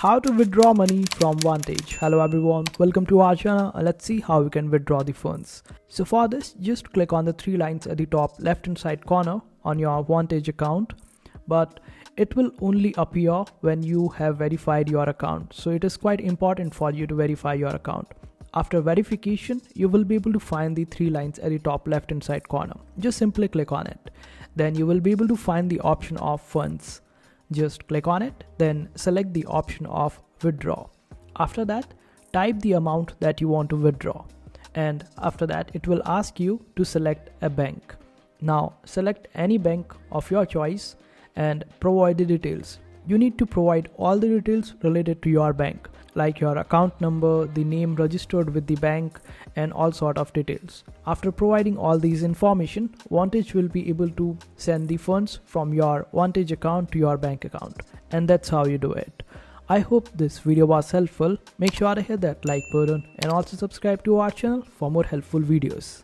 How to withdraw money from Vantage. Hello everyone, welcome to our channel and let's see how we can withdraw the funds. So for this, just click on the three lines at the top left hand side corner on your Vantage account, but it will only appear when you have verified your account. So it is quite important for you to verify your account. After verification, you will be able to find the three lines at the top left hand side corner. Just simply click on it. Then you will be able to find the option of funds. Just click on it, then select the option of withdraw. After that, type the amount that you want to withdraw. And after that, it will ask you to select a bank. Now, select any bank of your choice and provide the details. You need to provide all the details related to your bank, like your account number, the name registered with the bank, and all sort of details. After providing all these information, Vantage will be able to send the funds from your Vantage account to your bank account. And that's how you do it. I hope this video was helpful. Make sure to hit that like button and also subscribe to our channel for more helpful videos.